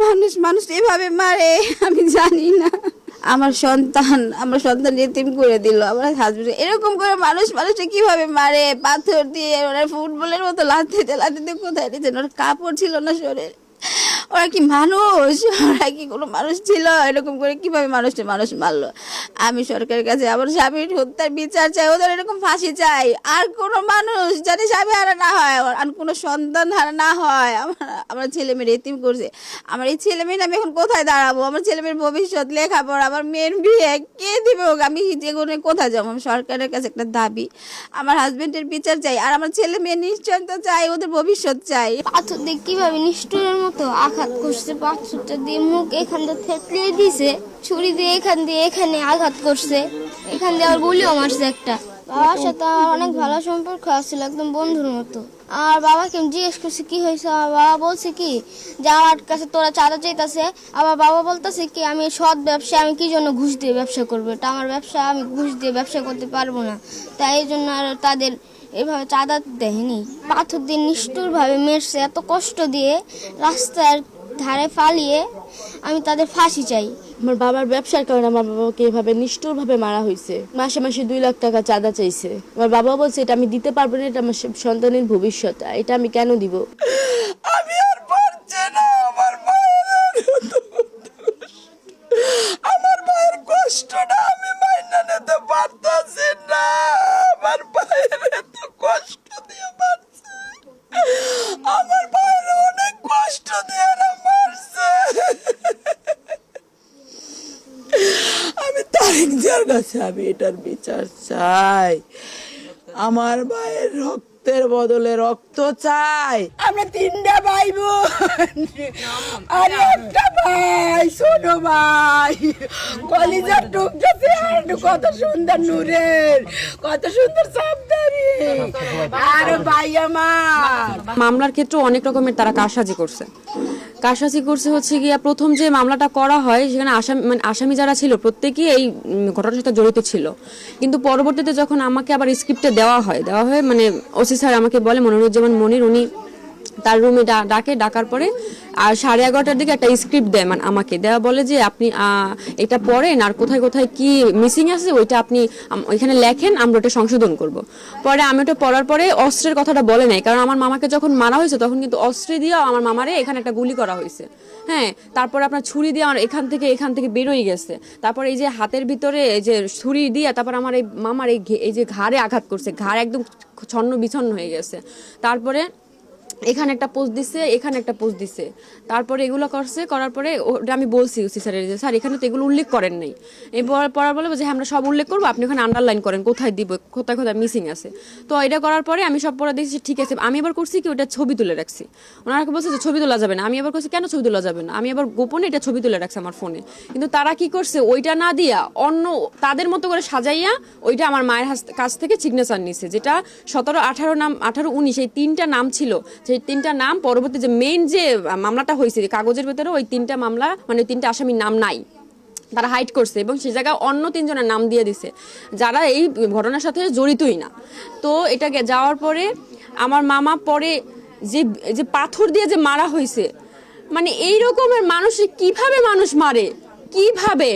মানুষ মানুষ এভাবে মারে আমি জানি না। আমার সন্তান এতিম করে দিল আমার হাজবেন্ড। এরকম করে মানুষ মানুষকে কিভাবে মারে, পাথর দিয়ে ওরা ফুটবলের মতো লাথিতে লাথিতে কোথায় দিয়েছেন। ওর কাপড় ছিল না শরীর। ওরা কি মানুষ? ওরা কি কোনো মানুষ ছিল? এরকম করে কিভাবে মানুষ মারলো? আমি সরকারের কাছে আমার স্বামীর হত্যার বিচার চাই, ওদের এরকম ফাঁসি চাই। আর কোনো মানুষ যাতে স্বামী হারা না হয়, আর কোনো সন্তান হারা না হয়। আমার ছেলে মেয়ের এতিম করছে। আমার এই ছেলে মেয়ে আমি এখন কোথায় দাঁড়াবো? আমার ছেলে মেয়ের ভবিষ্যৎ, লেখাপড়া, আমার মেয়ের বিয়ে কে দিবে ওকে? আমি যেগুলো কোথায় যাবো? আমার সরকারের কাছে একটা দাবি, আমার হাজবেন্ডের বিচার চাই, আর আমার ছেলে মেয়ের নিশ্চয়তা চাই, ওদের ভবিষ্যৎ চাই। পাথর দিয়ে কিভাবে নিষ্ঠুরের মতো আঘাত করছে, পাথরটা দিয়ে মুখ এখান দিয়ে থেতলে দিছে, ছুরি দিয়ে এখানে আঘাত করছে, এখান দিয়ে আবার গুলিও মারছে একটা। বাবার সাথে আমার অনেক ভালো সম্পর্ক আছিল, একদম বন্ধুর মতো। আর বাবাকে আমি জিজ্ঞেস করছি কি হয়েছে, আমার বাবা বলছে কি যে আমার কাছে তোরা চাঁদা চাইতেছে। আবার বাবা বলতেছে কি আমি সৎ ব্যবসা, আমি কি জন্য ঘুষ দিয়ে ব্যবসা করবো, এটা আমার ব্যবসা, আমি ঘুষ দিয়ে ব্যবসা করতে পারবো না। তাই এই জন্য আর তাদের এভাবে চাঁদা দেয়নি, পাথর দিয়ে নিষ্ঠুরভাবে মেরছে, এত কষ্ট দিয়ে রাস্তার ধারে ফালিয়ে। আমি তাদের ফাঁসি চাই। আমার বাবার ব্যবসার কারণে আমার বাবাকে এভাবে নিষ্ঠুরভাবে মারা হয়েছে। মাসে মাসে 2 লাখ টাকা চাঁদা চাইছে। আমার বাবা বলছে এটা আমি দিতে পারবো না, এটা আমার সন্তানের ভবিষ্যৎ, এটা আমি কেন দিব? আমি আর পারছি না। আমার মায়ের কষ্টটা আমি মাইনা নিতে পারতাছি না। আমার মায়ের এত কষ্ট দিয়ে মারছে, আমার মায়ের অনেক কষ্ট দিয়ে না মারছে। আমি তারিক যার কাছে আমি এটার বিচার চাই। আমার মায়ের রক্তের বদলে রক্ত চাই। আমরা 3টা ভাই বোন, আর একটা ভাই, ছোট ভাই, কলিজার টুকটা চেহারা কত সুন্দর, নূরের কত সুন্দর সাবধানী। আর ভাই আমার মামলার ক্ষেত্রে অনেক রকমের তারা কারসাজি করছে হচ্ছে গিয়া প্রথম যে মামলাটা করা হয় সেখানে আসামি যারা ছিল প্রত্যেকেই এই ঘটনার সাথে জড়িত ছিল। কিন্তু পরবর্তীতে যখন আমাকে আবার স্ক্রিপ্টে দেওয়া হয় মানে ওসি স্যার আমাকে বলে, মনিরুজ্জামান মনির, উনি তার রুমে ডাকার পরে আর 11:30টার দিকে একটা স্ক্রিপ্ট দেয়, মানে আমাকে দেওয়া, বলে যে আপনি এটা পড়েন আর কোথায় কোথায় কি মিসিং আছে ওইটা আপনি এখানে লেখেন, আমরা ওটা সংশোধন করব। পরে আমি ওটা পড়ার পরে অস্ত্রের কথাটা বলে নাই, কারণ আমার মামাকে যখন মারা হয়েছে তখন কিন্তু অস্ত্র দিয়ে আমার মামারে এখানে একটা গুলি করা হয়েছে। হ্যাঁ, তারপরে আপনার ছুরি দিয়ে আমার এখান থেকে বেরোই গেছে। তারপর এই যে হাতের ভিতরে এই যে ছুরি দিয়ে তারপর আমার এই মামার এই যে ঘাড়ে আঘাত করছে, ঘাড় একদম ছন্ন বিছন্ন হয়ে গেছে। তারপরে এখানে একটা পোস্ট দিছে, এখানে একটা পোস্ট দিছে। তারপরে এগুলো করার পরে ওটা আমি বলছি ওসি স্যারের যে স্যার এখানে তো এগুলো উল্লেখ করেন নাই। এরপর পড়ার বলে যে আমরা সব উল্লেখ করবো, আপনি ওখানে আন্ডারলাইন করেন কোথায় দিব, কোথায় কোথায় মিসিং আছে। তো এটা করার পরে আমি সব পড়া দেখছি ঠিক আছে। আমি এবার করছি কি ওটা ছবি তুলে রাখছি। ওনারা বলছে যে ছবি তোলা যাবে না। আমি এবার করছি কেন ছবি তোলা যাবে না, আমি এবার গোপনে এটা ছবি তুলে রাখছি আমার ফোনে। কিন্তু তারা কি করছে, ওইটা না দিয়া অন্য তাদের মতো করে সাজাইয়া ওইটা আমার মায়ের কাছ থেকে সিগনেচার নিছে, যেটা 17, 18 নাম, 18, 19 এই 3টা নাম ছিল। সেই 3টা নাম পরবর্তী যে মেইন যে মামলাটা হয়েছে কাগজের ভেতরে ওই 3টা মামলা মানে 3টা আসামির নাম নাই, তারা হাইড করছে এবং সে জায়গায় অন্য 3 জনের নাম দিয়ে দিছে যারা এই ঘটনার সাথে জড়িতই না। তো এটাকে যাওয়ার পরে আমার মামা পরে যে পাথর দিয়ে যে মারা হয়েছে, মানে এই রকমের মানুষ কিভাবে মানুষ মারে, কিভাবে